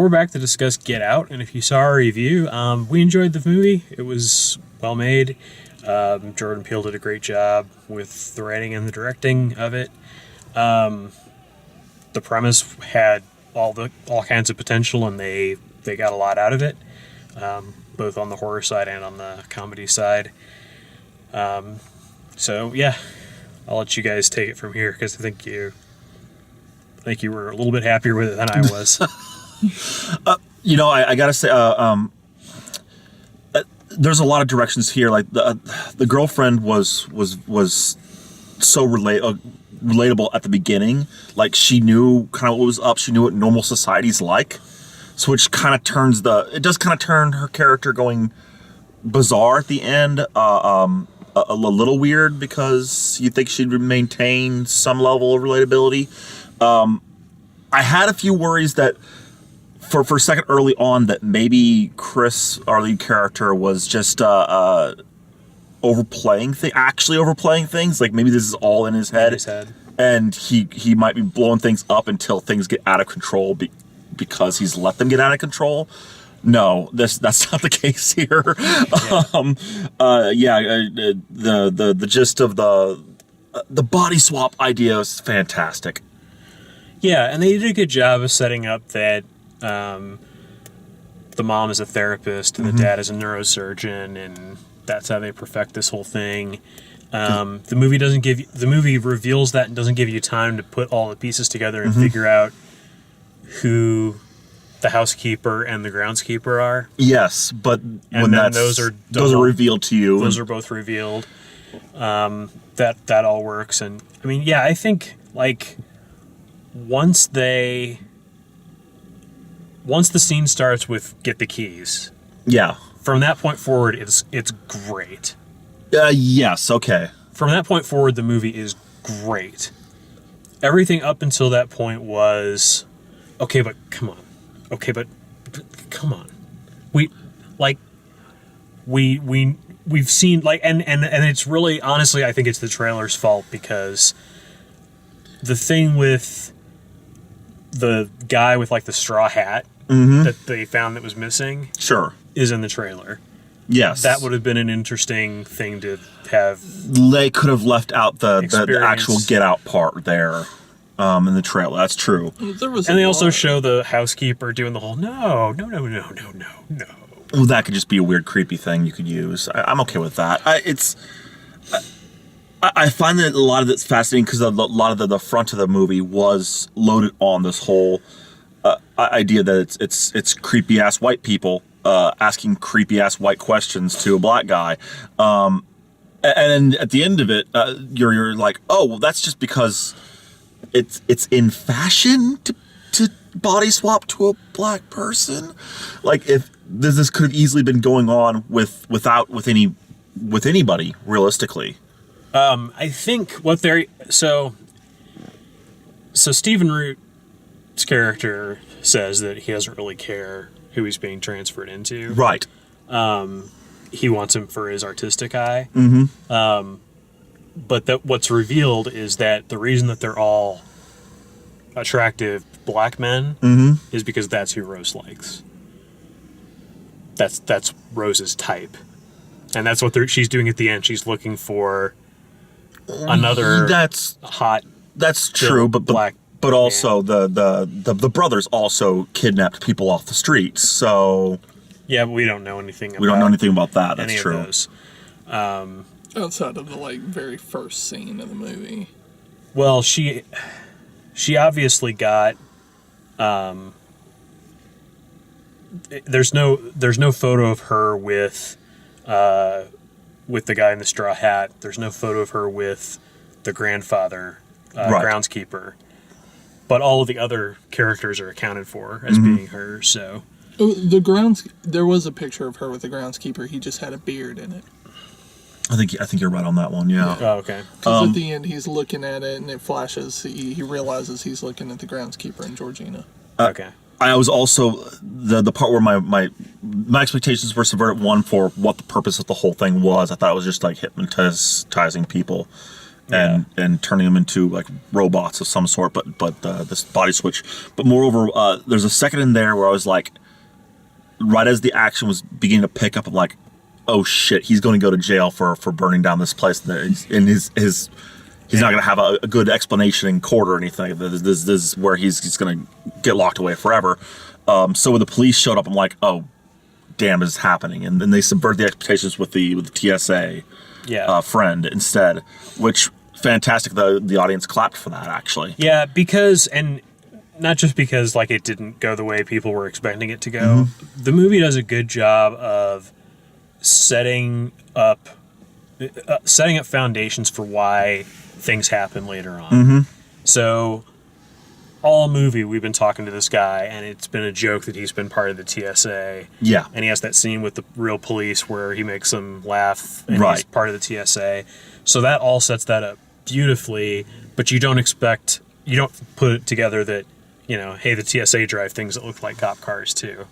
we're back to discuss Get Out, and if you saw our review, we enjoyed the movie. It was well made. Jordan Peele did a great job with the writing and the directing of it. The premise had all kinds of potential, and they got a lot out of it, both on the horror side and on the comedy side. So yeah, I'll let you guys take it from here because I think you were a little bit happier with it than I was. I gotta say, there's a lot of directions here. Like the girlfriend was so relatable at the beginning. Like she knew kind of what was up. She knew what normal society's like. So which kind of does kind of turn her character going bizarre at the end. A little weird because you think she'd maintain some level of relatability. I had a few worries that for a second early on that maybe Chris, our lead character, was just overplaying things. Like maybe this is all in his head. And he might be blowing things up until things get out of control because he's let them get out of control. No, that's not the case here. The gist of the body swap idea is fantastic. Yeah, and they did a good job of setting up that the mom is a therapist and the dad is a neurosurgeon, and that's how they perfect this whole thing. The movie reveals that and doesn't give you time to put all the pieces together and figure out who the housekeeper and the groundskeeper are. Yes, but those are revealed to you. Those are both revealed. That all works, and I mean, yeah, I think like once the scene starts with get the keys. Yeah. From that point forward, it's great. Yes. Okay. From that point forward, the movie is great. Everything up until that point was okay, but come on. Okay, but come on. We've seen like and it's really honestly I think it's the trailer's fault because the thing with the guy with like the straw hat that they found that was missing is in the trailer. Yes. That would have been an interesting thing to have. They could have left out the actual get out part there. In the trailer, that's true. And they also show the housekeeper doing the whole no. Well, that could just be a weird, creepy thing you could use. I'm okay with that. I find that a lot of it's fascinating because a lot of the front of the movie was loaded on this whole idea that it's creepy ass white people asking creepy ass white questions to a black guy, and then at the end of it, you're like, oh, well, that's just because it's in fashion to body swap to a black person. Like if this could have easily been going on with anybody realistically. I think what they're so Stephen Root's character says that he doesn't really care who he's being transferred into. Right. He wants him for his artistic eye. Mm-hmm. But that what's revealed is that the reason that they're all attractive black men is because that's who Rose likes. That's Rose's type, and that's what she's doing at the end. She's looking for another hot. That's true, but black. But also the brothers also kidnapped people off the streets. So yeah, but we don't know anything. We don't know anything about that. That's true. Of those. Outside of the very first scene of the movie. Well, she obviously got. There's no photo of her with the guy in the straw hat. There's no photo of her with the grandfather, groundskeeper. But all of the other characters are accounted for as being her. So there was a picture of her with the groundskeeper. He just had a beard in it. I think you're right on that one. Yeah. Oh, okay. Because at the end he's looking at it and it flashes. He realizes he's looking at the groundskeeper and Georgina. Okay. I was also the part where my expectations were subverted. One, for what the purpose of the whole thing was. I thought it was just like hypnotizing people, and turning them into like robots of some sort, but this body switch. But moreover, there's a second in there where I was like, right as the action was beginning to pick up, I'm like, oh shit, he's going to go to jail for burning down this place. And he's not going to have a good explanation in court or anything. This is where he's going to get locked away forever. So when the police showed up, I'm like, oh, damn, this is happening. And then they subvert the expectations with the TSA friend instead, which fantastic. The audience clapped for that, actually. Yeah, because, and not just because like it didn't go the way people were expecting it to go. The movie does a good job of setting up foundations for why things happen later on. So all movie we've been talking to this guy, and it's been a joke that he's been part of the TSA. Yeah. And he has that scene with the real police where he makes them laugh, and he's part of the TSA. So that all sets that up beautifully, but you don't put it together that, you know, hey, the TSA drive things that look like cop cars too.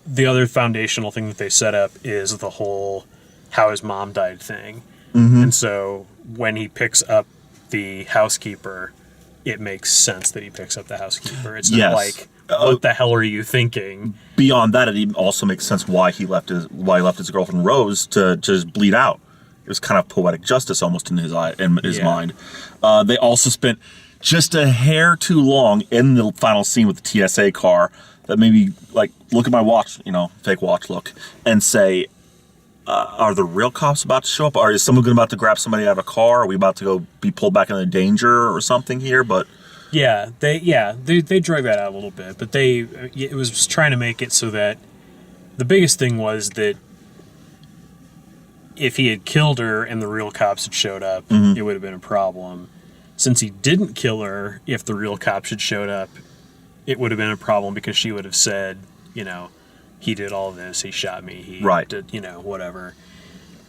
The other foundational thing that they set up is the whole how his mom died thing. And so when he picks up the housekeeper, it makes sense that he picks up the housekeeper. It's not like, what the hell are you thinking? Beyond that, it also makes sense why he left his girlfriend Rose to just bleed out. It was kind of poetic justice almost in his mind. They also spent just a hair too long in the final scene with the TSA car that made me like look at my watch, you know, fake watch look, and say, are the real cops about to show up? Or is someone about to grab somebody out of a car? Are we about to go be pulled back into danger or something here? But they drug that out a little bit, but it was trying to make it so that the biggest thing was that if he had killed her and the real cops had showed up, it would have been a problem. Since he didn't kill her, if the real cops had showed up, it would have been a problem because she would have said, you know, he did all this, he shot me, he did, you know, whatever.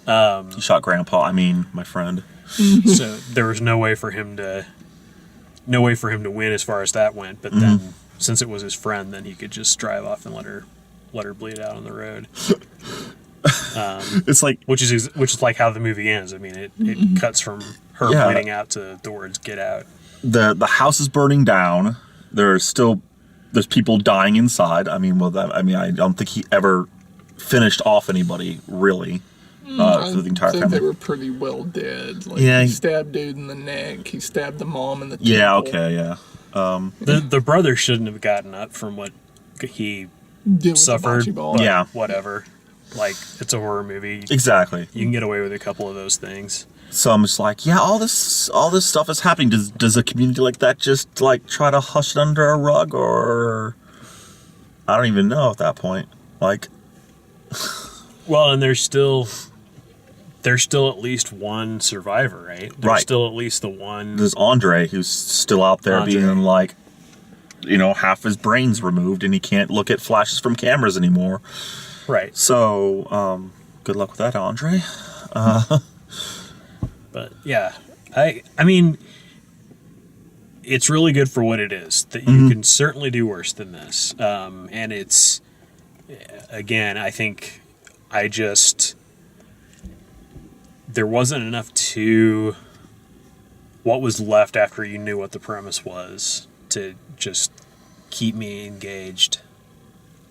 He shot Grandpa, my friend. So there was no way for him to win as far as that went, but then since it was his friend, then he could just drive off and let her bleed out on the road. It's like, which is like how the movie ends. I mean, it cuts from her bleeding out to the words "get out." The house is burning down. There's people dying inside. I don't think he ever finished off anybody really through the entire family. They were pretty well dead. Like, he stabbed dude in the neck. He stabbed the mom in the temple. Yeah. Okay. Yeah. The brother shouldn't have gotten up from what he suffered. But whatever. Like, it's a horror movie. Exactly. You can get away with a couple of those things. So I'm just like, yeah, all this stuff is happening. Does a community like that just like try to hush it under a rug, or I don't even know at that point. Like, well, and there's still at least one survivor, right? There's still at least the one. There's Andre, who's still out there being like, you know, half his brain's removed and he can't look at flashes from cameras anymore. Right. So, good luck with that, Andre. But yeah, I mean, it's really good for what it is. That you can certainly do worse than this. And it's, again, I think there wasn't enough to what was left after you knew what the premise was to just keep me engaged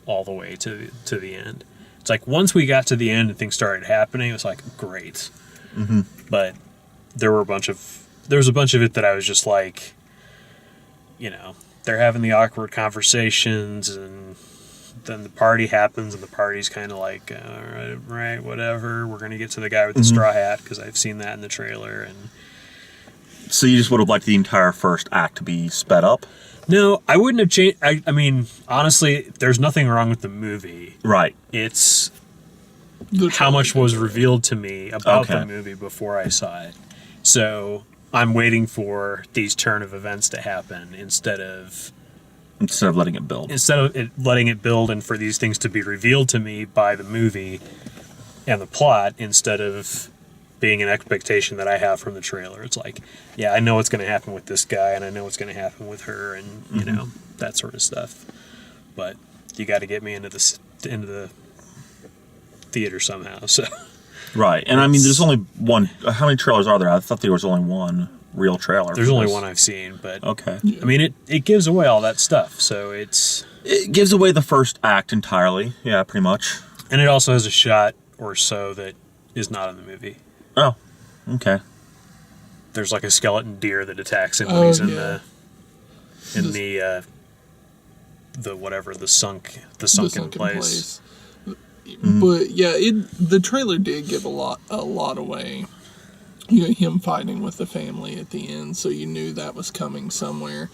all the way to the end. It's like once we got to the end and things started happening, it was like great. But there was a bunch of it that I was just like, you know, they're having the awkward conversations, and then the party happens, and the party's kind of like, all right, whatever. We're gonna get to the guy with the straw hat because I've seen that in the trailer. And so you just would have liked the entire first act to be sped up? No, I wouldn't have changed. I mean, honestly, there's nothing wrong with the movie. Right. It's how much was revealed to me about the movie before I saw it. So I'm waiting for these turn of events to happen instead of letting it build. Instead of letting it build and for these things to be revealed to me by the movie and the plot instead of being an expectation that I have from the trailer. It's like, yeah, I know what's going to happen with this guy and I know what's going to happen with her and, you know, that sort of stuff. But you got to get me into the theater somehow. So Right, and I mean, there's only one. How many trailers are there? I thought there was only one real trailer. There's for only this. one I've seen, but Okay. I mean, it gives away all that stuff. So It gives away the first act entirely. Yeah, pretty much. and it also has a shot or so that is not in the movie. Oh, okay. There's like a skeleton deer that attacks him when Oh, he's in yeah. the whatever the sunken sunken place. But yeah, the trailer did give a lot away. You know, him fighting with the family at the end, so you knew that was coming somewhere.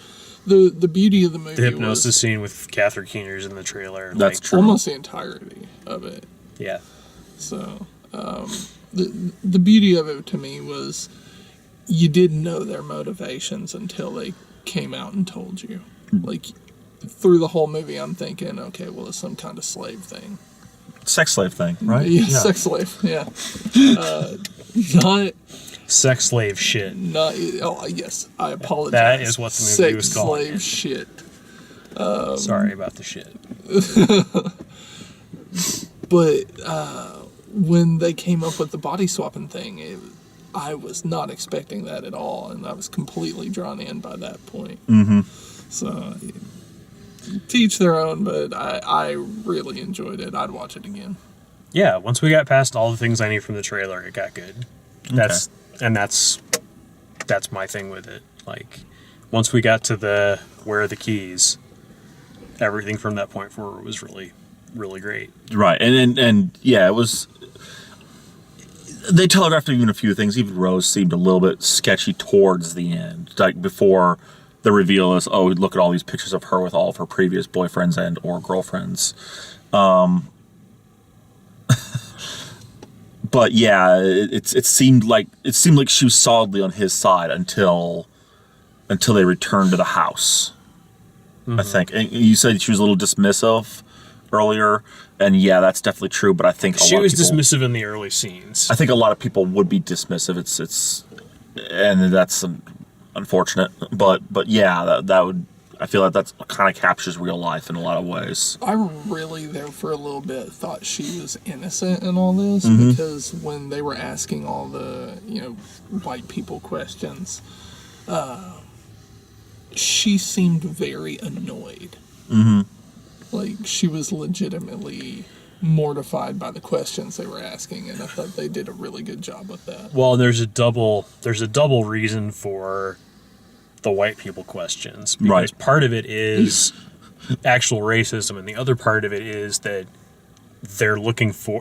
The beauty of the movie The hypnosis was scene with Catherine Keener's in the trailer. That's like, true. almost the entirety of it. Yeah. So the beauty of it to me was you didn't know their motivations until they came out and told you. Like through the whole movie, I'm thinking, okay, well, it's some kind of slave thing. Sex slave thing, right? Yeah, sex slave. Yeah, not. Sex slave shit. Oh, yes, I apologize. That is what the movie Sex was called. slave shit. Sorry about the shit. But when they came up with the body swapping thing, I was not expecting that at all, and I was completely drawn in by that point. Mm-hmm. So, to each their own, but I really enjoyed it. I'd watch it again. Yeah, once we got past all the things I need from the trailer, it got good. That's my thing with it. Like, once we got to the where are the keys, everything from that point forward was really, really great. Right, and yeah, it was. They telegraphed even a few things. Even Rose seemed a little bit sketchy towards the end, like before the reveal is, oh, look at all these pictures of her with all of her previous boyfriends and or girlfriends. But yeah, it seemed like she was solidly on his side until they returned to the house. I think. And you said she was a little dismissive earlier, and yeah, that's definitely true. But I think She was dismissive in the early scenes. I think a lot of people would be dismissive. And that's unfortunate. But yeah, that would. I feel like that kind of captures real life in a lot of ways. I really, there for a little bit, thought she was innocent in all this because when they were asking all the, white people questions, she seemed very annoyed. Mm-hmm. Like, she was legitimately mortified by the questions they were asking, and I thought they did a really good job with that. Well, there's a double reason for the white people questions, because Right. part of it is actual racism, and the other part of it is that they're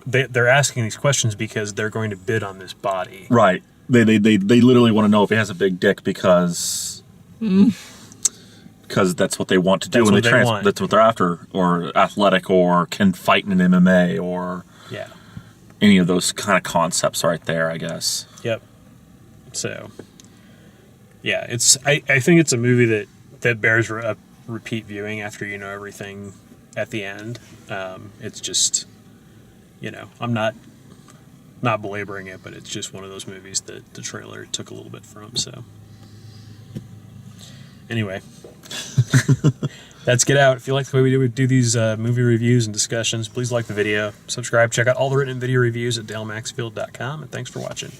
they're asking these questions because they're going to bid on this body. Right. They literally want to know if he has a big dick because that's what they want to do That's when what they they want. That's what they're after, or athletic, or can fight in an MMA, or Yeah. any of those kind of concepts right there, I guess. Yep. So, yeah, I think it's a movie that bears a repeat viewing after you know everything at the end. It's just, I'm not belaboring it, but it's just one of those movies that the trailer took a little bit from. So, anyway, that's Get Out. If you like the way we do these movie reviews and discussions, please like the video, subscribe, check out all the written video reviews at dalemaxfield.com, and thanks for watching.